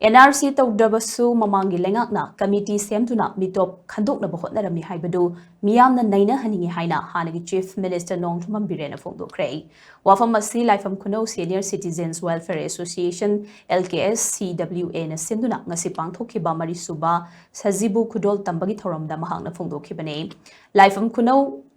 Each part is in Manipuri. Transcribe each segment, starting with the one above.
NRC tawdrabasu mamangi lengakna committee semtuna mitop khandoknaba hotnarami haibadu miyamna naina haningi haina Hannagi Chief Minister Nongthumam Birena phongdokre wafam asi laifam khuno Senior Citizens Welfare Association LKS CWA na sinduna ngasi pangthokiba marisuba sajibu khudol tambagi thoramda mahangna phongdokhibane laifam khuno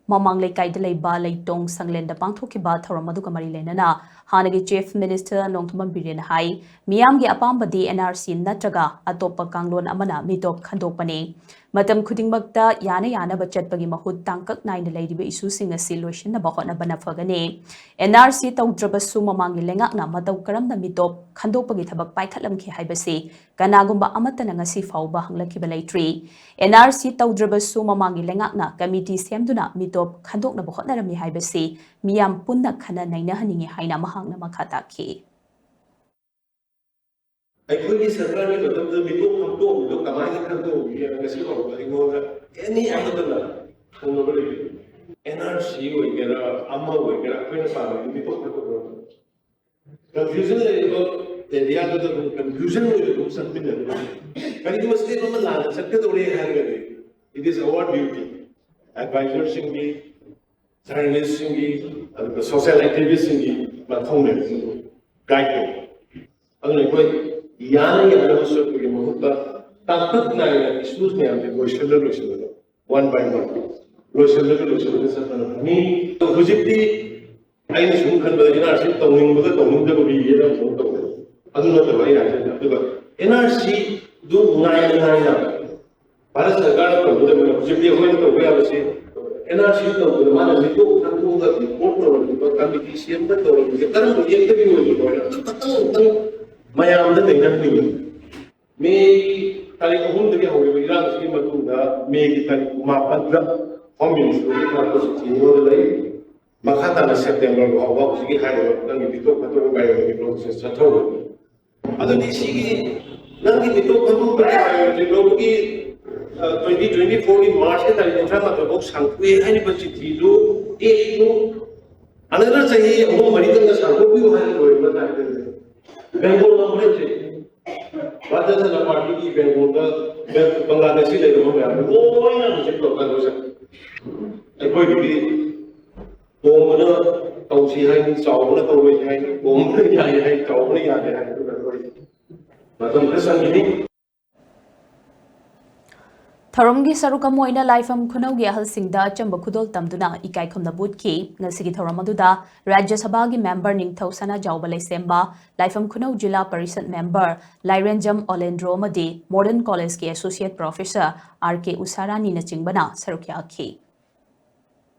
Mamang Lekai Deleba Leitong Sanglenda Pangthokiba Thoramadu Kamari Lenana Hannagi Chief Minister Nongthumam Birena Hai Miyamgi Apambadi NRC Natraga Atopa Kanglon Amana Mitop Khandopane Matam Kudingmakta Yana Yana Bachatpagi Mahut Tangkak Nine Lady Isu Sing a Sillusion Nabahona Banafagane NRC Tawdrabasu Mamangi Lengakna Mataw Karamna Mitop Khandopagi Tabak Paikhalam Ki Haibase Ganagumba Amatananga Sifauba Hanglakibalai NRC Tawdrabasu Mamangi Lengakna Committee Semduna Mitop Khandokna Bahotnarami Haibase Miyam Punna Khana Naina Haningi Haina Mahangna Makhataki Every Saturday, the people come to the Kamai come to any other NRC will get a Amma will get a Queen family, people confusion the other confusion will do something. But you must stay on the land, Secretary, it is our duty. Advisors singing, journalists singing, social activists singing, but home guide. Yana Yana Soto Mahuta, Takat Nine issues name the Roshella one by one. Roshella me, Hujiti, I assume that the NRC Towing with the Towing the Riviera Photo. I don't know the way I said NRC do 999. Parasagara to the Hujiti went to where I say NRC to the man and we took to the report of the committee, the current interview. Mayam the thing may Talihum the Iran scheme of may Mapadra, Home Ministry, Makata September, or what was higher than we took by the process at all. Other than she, nothing we took by the Loki 2024 in March, and in front of the box, and we anybody do, another say, oh, Maritan, I hope you have Bengal number what does the party Bengal Bangladeshi labor? Oh, I am going to be Bomber, Tausi, Sauna, Tawai, Bomber, Yai, Tawai, but on this one, Tharomgi Sarukamoina Lifam Kunogi Halsingda Chamba Kudol Tamduna Ikai Kumna Budki, Nasigi Thoramaduda, Rajya Sabagi member Ning Tausana Jaubale Semba, Lifam Kuno Jila Parisat member, Lyrenjam Olendro Madi, Modern College Ki Associate Professor, RK Usarani Nachingbana, Sarukyaki.